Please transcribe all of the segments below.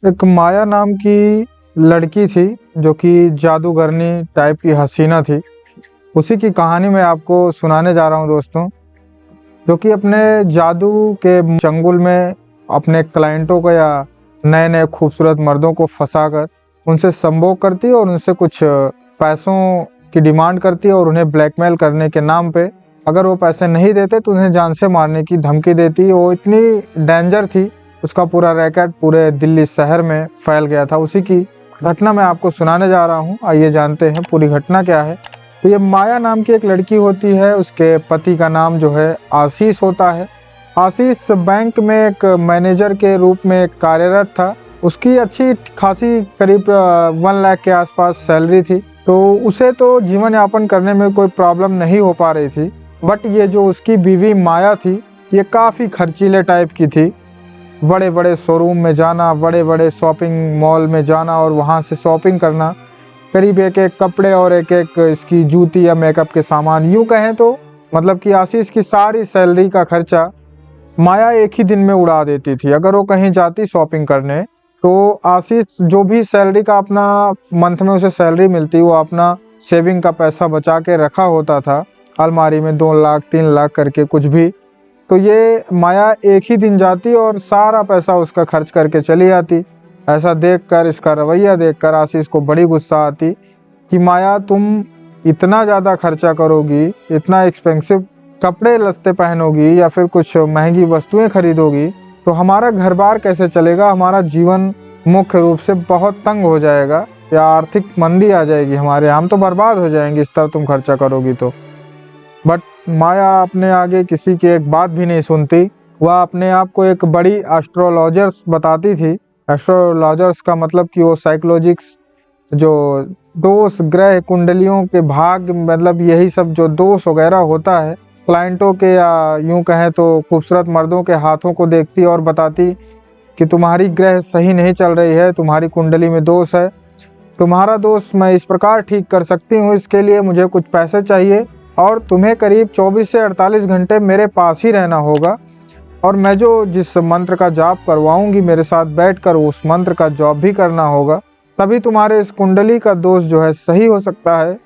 एक माया नाम की लड़की थी जो कि जादूगरनी टाइप की हसीना थी। उसी की कहानी मैं आपको सुनाने जा रहा हूँ दोस्तों, जो कि अपने जादू के चंगुल में अपने क्लाइंटों को या नए नए खूबसूरत मर्दों को फंसाकर उनसे संभोग करती है और उनसे कुछ पैसों की डिमांड करती है और उन्हें ब्लैकमेल करने के नाम पे अगर वो पैसे नहीं देते तो उन्हें जान से मारने की धमकी देती है। वो इतनी डेंजर थी, उसका पूरा रैकेट पूरे दिल्ली शहर में फैल गया था। उसी की घटना मैं आपको सुनाने जा रहा हूँ। आइए जानते हैं पूरी घटना क्या है। तो ये माया नाम की एक लड़की होती है, उसके पति का नाम जो है आशीष होता है। आशीष बैंक में एक मैनेजर के रूप में कार्यरत था। उसकी अच्छी खासी करीब 1 लाख के आसपास सैलरी थी, तो उसे तो जीवन यापन करने में कोई प्रॉब्लम नहीं हो पा रही थी। बट ये जो उसकी बीवी माया थी, ये काफ़ी खर्चीले टाइप की थी। बड़े बड़े शोरूम में जाना, बड़े बड़े शॉपिंग मॉल में जाना और वहाँ से शॉपिंग करना, करीब एक एक कपड़े और एक एक इसकी जूती या मेकअप के सामान, यूँ कहें तो मतलब कि आशीष की सारी सैलरी का खर्चा माया एक ही दिन में उड़ा देती थी। अगर वो कहीं जाती शॉपिंग करने तो आशीष जो भी सैलरी का अपना मंथ में उसे सैलरी मिलती, वो अपना सेविंग का पैसा बचा के रखा होता था अलमारी में, 2 लाख 3 लाख करके कुछ भी। तो ये माया एक ही दिन जाती और सारा पैसा उसका खर्च करके चली आती। ऐसा देखकर, इसका रवैया देखकर आशीष को बड़ी गुस्सा आती कि माया तुम इतना ज़्यादा खर्चा करोगी, इतना एक्सपेंसिव कपड़े लत्ते पहनोगी या फिर कुछ महंगी वस्तुएं खरीदोगी तो हमारा घर बार कैसे चलेगा, हमारा जीवन मुख्य रूप से बहुत तंग हो जाएगा या आर्थिक मंदी आ जाएगी हमारे, हम तो बर्बाद हो जाएंगे इस तरह तुम खर्चा करोगी तो। बट माया अपने आगे किसी की एक बात भी नहीं सुनती। वह अपने आप को एक बड़ी एस्ट्रोलॉजर्स बताती थी। एस्ट्रोलॉजर्स का मतलब कि वो साइकोलॉजिक्स, जो दोष ग्रह कुंडलियों के भाग, मतलब यही सब जो दोष वगैरह होता है क्लाइंटों के या यूं कहें तो खूबसूरत मर्दों के हाथों को देखती और बताती कि तुम्हारी ग्रह सही नहीं चल रही है, तुम्हारी कुंडली में दोष है, तुम्हारा दोष मैं इस प्रकार ठीक कर सकती हूँ, इसके लिए मुझे कुछ पैसे चाहिए और तुम्हें करीब 24 से 48 घंटे मेरे पास ही रहना होगा और मैं जो जिस मंत्र का जाप करवाऊंगी मेरे साथ बैठकर उस मंत्र का जॉब भी करना होगा, तभी तुम्हारे इस कुंडली का दोष जो है सही हो सकता है,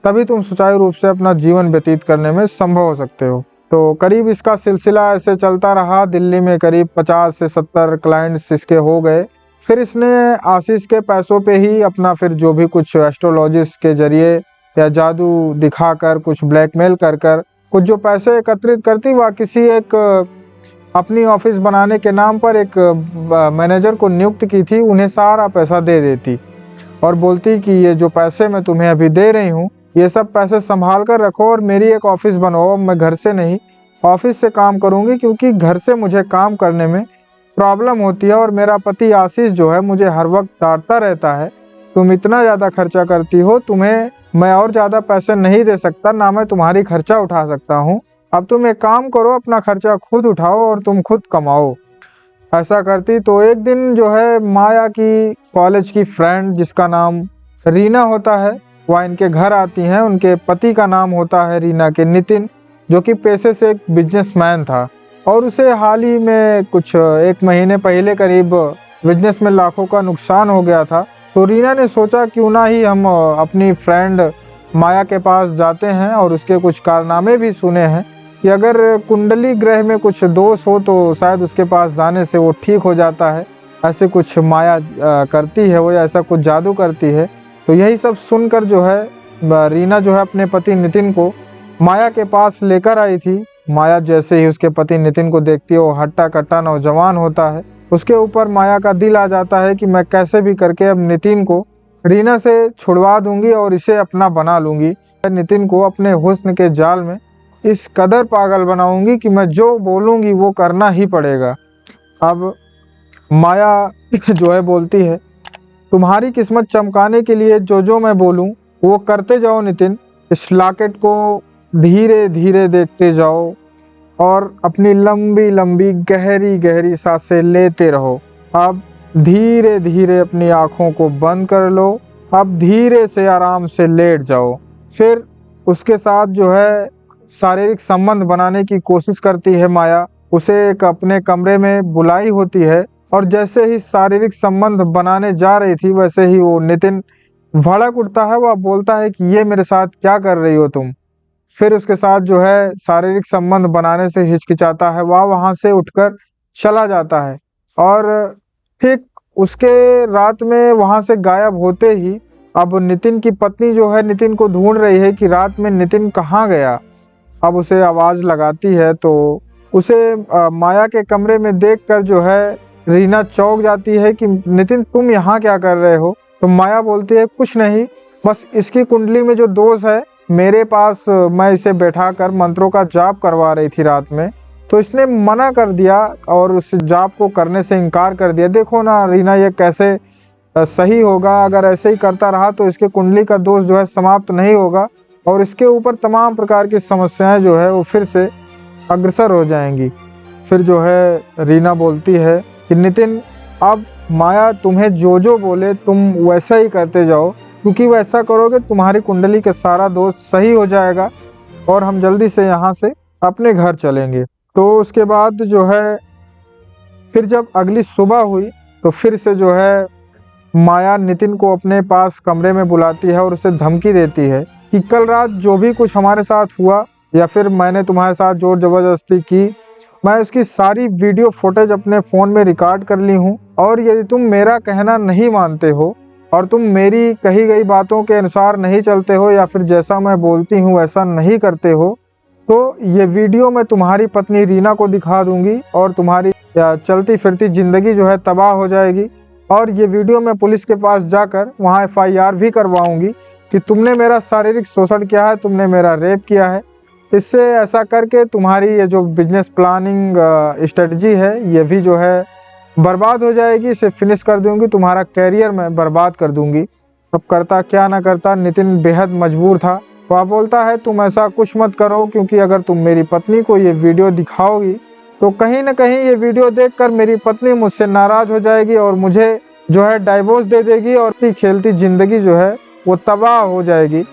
तभी तुम सुचारू रूप से अपना जीवन व्यतीत करने में संभव हो सकते हो। तो करीब इसका सिलसिला ऐसे चलता रहा। दिल्ली में करीब 50 से 70 क्लाइंट्स इसके हो गए। फिर इसने आशीष के पैसों पे ही अपना फिर जो भी कुछ एस्ट्रोलॉजिस्ट के जरिए या जादू दिखाकर कुछ ब्लैकमेल कर कर कुछ जो पैसे एकत्रित करती, वह किसी एक अपनी ऑफिस बनाने के नाम पर एक मैनेजर को नियुक्त की थी, उन्हें सारा पैसा दे देती और बोलती कि ये जो पैसे मैं तुम्हें अभी दे रही हूँ, ये सब पैसे संभाल कर रखो और मेरी एक ऑफिस बनवाओ। मैं घर से नहीं ऑफिस से काम करूँगी क्योंकि घर से मुझे काम करने में प्रॉब्लम होती है और मेरा पति आशीष जो है मुझे हर वक्त डांटता रहता है, तुम इतना ज़्यादा खर्चा करती हो, तुम्हें मैं और ज़्यादा पैसे नहीं दे सकता, ना मैं तुम्हारी खर्चा उठा सकता हूँ। अब तुम एक काम करो, अपना खर्चा खुद उठाओ और तुम खुद कमाओ। ऐसा करती तो एक दिन जो है माया की कॉलेज की फ्रेंड जिसका नाम रीना होता है, वह इनके घर आती हैं। उनके पति का नाम होता है रीना के नितिन, जो कि पेशे से एक बिजनेसमैन था और उसे हाल ही में कुछ 1 महीने पहले करीब बिजनेस में लाखों का नुकसान हो गया था। तो रीना ने सोचा क्यों ना ही हम अपनी फ्रेंड माया के पास जाते हैं और उसके कुछ कारनामे भी सुने हैं कि अगर कुंडली ग्रह में कुछ दोष हो तो शायद उसके पास जाने से वो ठीक हो जाता है। ऐसे कुछ माया करती है वो, या ऐसा कुछ जादू करती है। तो यही सब सुनकर जो है रीना जो है अपने पति नितिन को माया के पास लेकर आई थी। माया जैसे ही उसके पति नितिन को देखती है, वो हट्टा कट्टा नौजवान होता है, उसके ऊपर माया का दिल आ जाता है कि मैं कैसे भी करके अब नितिन को रीना से छुड़वा दूंगी और इसे अपना बना लूंगी। नितिन को अपने हुस्न के जाल में इस कदर पागल बनाऊंगी कि मैं जो बोलूंगी वो करना ही पड़ेगा। अब माया जो है बोलती है, तुम्हारी किस्मत चमकाने के लिए जो जो मैं बोलूं वो करते जाओ नितिन। इस लॉकेट को धीरे धीरे देखते जाओ और अपनी लंबी लंबी गहरी गहरी सांसें लेते रहो। अब धीरे धीरे अपनी आँखों को बंद कर लो। अब धीरे से आराम से लेट जाओ। फिर उसके साथ जो है शारीरिक संबंध बनाने की कोशिश करती है माया। उसे एक अपने कमरे में बुलाई होती है और जैसे ही शारीरिक संबंध बनाने जा रही थी वैसे ही वो नितिन भड़क उठता है। वह बोलता है कि ये मेरे साथ क्या कर रही हो तुम। फिर उसके साथ जो है शारीरिक संबंध बनाने से हिचकिचाता है, वह वहां से उठकर चला जाता है। और ठीक उसके रात में वहां से गायब होते ही अब नितिन की पत्नी जो है नितिन को ढूंढ रही है कि रात में नितिन कहाँ गया। अब उसे आवाज लगाती है तो उसे माया के कमरे में देखकर जो है रीना चौंक जाती है कि नितिन तुम यहाँ क्या कर रहे हो। तो माया बोलती है कुछ नहीं, बस इसकी कुंडली में जो दोष है मेरे पास मैं इसे बैठाकर मंत्रों का जाप करवा रही थी रात में, तो इसने मना कर दिया और उस जाप को करने से इनकार कर दिया। देखो ना रीना ये कैसे सही होगा, अगर ऐसे ही करता रहा तो इसके कुंडली का दोष जो है समाप्त नहीं होगा और इसके ऊपर तमाम प्रकार की समस्याएं जो है वो फिर से अग्रसर हो जाएंगी। फिर जो है रीना बोलती है कि नितिन अब माया तुम्हें जो जो बोले तुम वैसा ही करते जाओ, क्योंकि वैसा करोगे तुम्हारी कुंडली का सारा दोष सही हो जाएगा और हम जल्दी से यहाँ से अपने घर चलेंगे। तो उसके बाद जो है फिर जब अगली सुबह हुई तो फिर से जो है माया नितिन को अपने पास कमरे में बुलाती है और उसे धमकी देती है कि कल रात जो भी कुछ हमारे साथ हुआ या फिर मैंने तुम्हारे साथ जोर जबरदस्ती की, मैं उसकी सारी वीडियो फुटेज अपने फ़ोन में रिकॉर्ड कर ली हूँ और यदि तुम मेरा कहना नहीं मानते हो और तुम मेरी कही गई बातों के अनुसार नहीं चलते हो या फिर जैसा मैं बोलती हूँ वैसा नहीं करते हो, तो ये वीडियो मैं तुम्हारी पत्नी रीना को दिखा दूंगी और तुम्हारी चलती फिरती ज़िंदगी जो है तबाह हो जाएगी। और ये वीडियो मैं पुलिस के पास जाकर वहाँ FIR भी करवाऊंगी कि तुमने मेरा शारीरिक शोषण किया है, तुमने मेरा रेप किया है। इससे ऐसा करके तुम्हारी ये जो बिजनेस प्लानिंग स्ट्रेटजी है ये भी जो है बर्बाद हो जाएगी, इसे फिनिश कर दूंगी, तुम्हारा कैरियर मैं बर्बाद कर दूंगी। अब करता क्या ना करता, नितिन बेहद मजबूर था। वह बोलता है तुम ऐसा कुछ मत करो, क्योंकि अगर तुम मेरी पत्नी को ये वीडियो दिखाओगी तो कहीं ना कहीं ये वीडियो देखकर मेरी पत्नी मुझसे नाराज़ हो जाएगी और मुझे जो है डाइवोर्स दे देगी और खेलती ज़िंदगी जो है वो तबाह हो जाएगी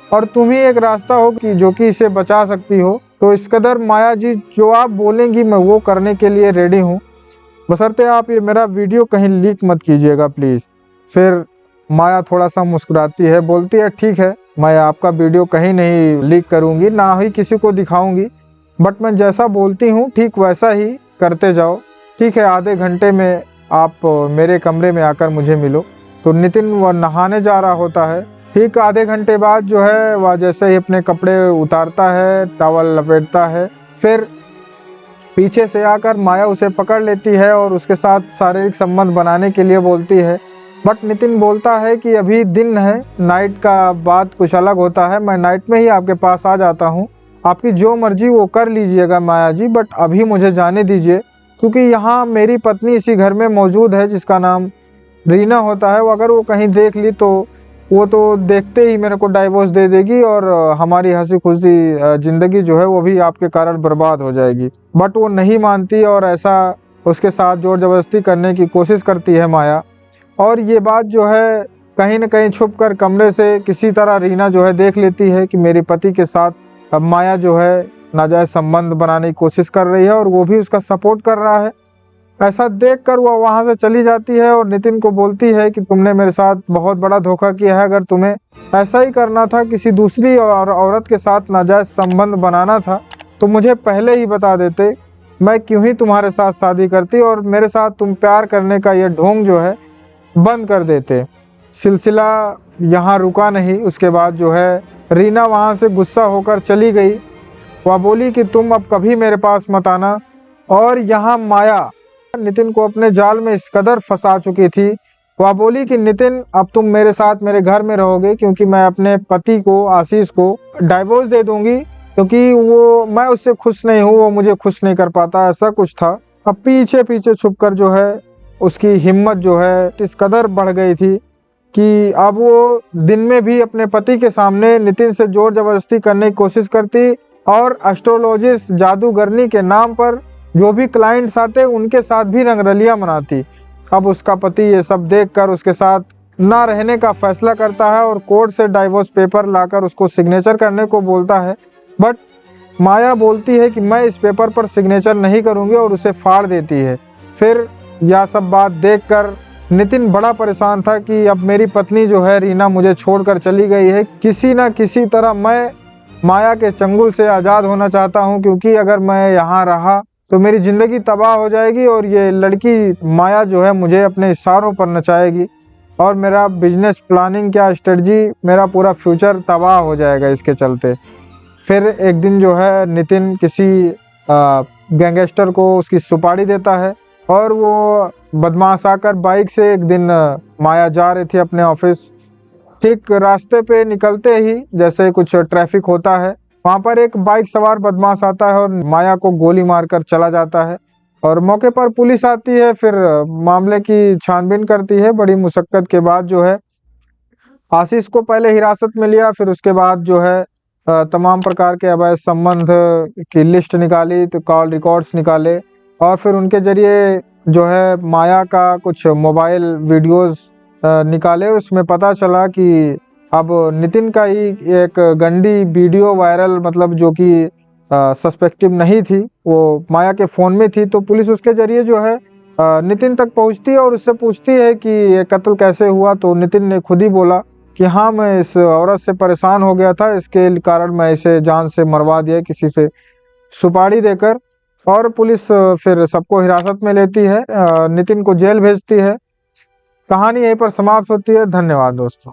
और तुम ही एक रास्ता हो कि जो कि इसे बचा सकती हो। तो इस कदर माया जी जो आप बोलेंगी मैं वो करने के लिए रेडी हूँ, बशर्ते आप ये मेरा वीडियो कहीं लीक मत कीजिएगा प्लीज़। फिर माया थोड़ा सा मुस्कुराती है, बोलती है ठीक है, मैं आपका वीडियो कहीं नहीं लीक करूँगी, ना ही किसी को दिखाऊँगी, बट मैं जैसा बोलती हूँ ठीक वैसा ही करते जाओ। ठीक है, आधे घंटे में आप मेरे कमरे में आकर मुझे मिलो। तो नितिन वह नहाने जा रहा होता है। ठीक आधे घंटे बाद जो है वह जैसे ही अपने कपड़े उतारता है, टॉवल लपेटता है, फिर पीछे से आकर माया उसे पकड़ लेती है और उसके साथ शारीरिक संबंध बनाने के लिए बोलती है। बट नितिन बोलता है कि अभी दिन है, नाइट का बात कुछ अलग होता है, मैं नाइट में ही आपके पास आ जाता हूँ, आपकी जो मर्जी वो कर लीजिएगा माया जी, बट अभी मुझे जाने दीजिए, क्योंकि यहाँ मेरी पत्नी इसी घर में मौजूद है जिसका नाम रीना होता है। वो अगर वो कहीं देख ली तो वो तो देखते ही मेरे को डाइवोर्स दे देगी और हमारी हंसी खुशी ज़िंदगी जो है वो भी आपके कारण बर्बाद हो जाएगी। बट वो नहीं मानती और ऐसा उसके साथ जोर ज़बरदस्ती करने की कोशिश करती है माया। और ये बात जो है कहीं न कहीं छुप कर कमरे से किसी तरह रीना जो है देख लेती है कि मेरे पति के साथ अब माया जो है नाजायज़ संबंध बनाने की कोशिश कर रही है और वो भी उसका सपोर्ट कर रहा है। ऐसा देखकर वह वहाँ से चली जाती है और नितिन को बोलती है कि तुमने मेरे साथ बहुत बड़ा धोखा किया है, अगर तुम्हें ऐसा ही करना था, किसी दूसरी औरत के साथ नाजायज़ संबंध बनाना था तो मुझे पहले ही बता देते, मैं क्यों ही तुम्हारे साथ शादी करती और मेरे साथ तुम प्यार करने का ये ढोंग जो है बंद कर देते। सिलसिला यहाँ रुका नहीं, उसके बाद जो है रीना वहाँ से गुस्सा होकर चली गई। वह बोली कि तुम अब कभी मेरे पास मत आना। और यहाँ माया नितिन को अपने जाल में इस कदर फंसा चुकी थी, वह बोली कि नितिन अब तुम मेरे साथ मेरे घर में रहोगे, क्योंकि मैं अपने पति को आशीष को डाइवोर्स दे दूंगी, क्योंकि वो मैं उससे खुश नहीं हूँ, वो मुझे खुश नहीं कर पाता, ऐसा कुछ था। अब पीछे पीछे छुपकर जो है उसकी हिम्मत जो है इस कदर बढ़ गई थी कि अब वो दिन में भी अपने पति के सामने नितिन से जोर जबरदस्ती करने की कोशिश करती और एस्ट्रोलॉजिस्ट जादूगरनी के नाम पर जो भी क्लाइंट्स आते उनके साथ भी रंगरलियां मनाती। अब उसका पति ये सब देखकर उसके साथ ना रहने का फैसला करता है और कोर्ट से डाइवोर्स पेपर लाकर उसको सिग्नेचर करने को बोलता है। बट माया बोलती है कि मैं इस पेपर पर सिग्नेचर नहीं करूंगी और उसे फाड़ देती है। फिर यह सब बात देखकर नितिन बड़ा परेशान था कि अब मेरी पत्नी जो है रीना मुझे छोड़कर चली गई है। किसी न किसी तरह मैं माया के चंगुल से आज़ाद होना चाहता हूँ, क्योंकि अगर मैं यहाँ रहा तो मेरी ज़िंदगी तबाह हो जाएगी और ये लड़की माया जो है मुझे अपने इशारों पर नचाएगी और मेरा बिजनेस प्लानिंग क्या स्ट्रेटजी, मेरा पूरा फ्यूचर तबाह हो जाएगा इसके चलते। फिर एक दिन जो है नितिन किसी गैंगस्टर को उसकी सुपारी देता है और वो बदमाश आकर बाइक से एक दिन माया जा रही थी अपने ऑफिस। ठीक रास्ते पे निकलते ही जैसे कुछ ट्रैफिक होता है, वहाँ पर एक बाइक सवार बदमाश आता है और माया को गोली मारकर चला जाता है। और मौके पर पुलिस आती है, फिर मामले की छानबीन करती है। बड़ी मुशक्कत के बाद जो है आशीष को पहले हिरासत में लिया, फिर उसके बाद जो है तमाम प्रकार के अवैध संबंध की लिस्ट निकाली, तो कॉल रिकॉर्ड्स निकाले और फिर उनके जरिए जो है माया का कुछ मोबाइल वीडियोस निकाले। उसमें पता चला कि अब नितिन का ही एक गंदी वीडियो वायरल, मतलब जो कि सस्पेक्टिव नहीं थी, वो माया के फ़ोन में थी। तो पुलिस उसके जरिए जो है नितिन तक पहुंचती है और उससे पूछती है कि ये कत्ल कैसे हुआ। तो नितिन ने खुद ही बोला कि हाँ, मैं इस औरत से परेशान हो गया था, इसके कारण मैं इसे जान से मरवा दिया किसी से सुपारी देकर। और पुलिस फिर सबको हिरासत में लेती है, नितिन को जेल भेजती है। कहानी यहीं पर समाप्त होती है। धन्यवाद दोस्तों।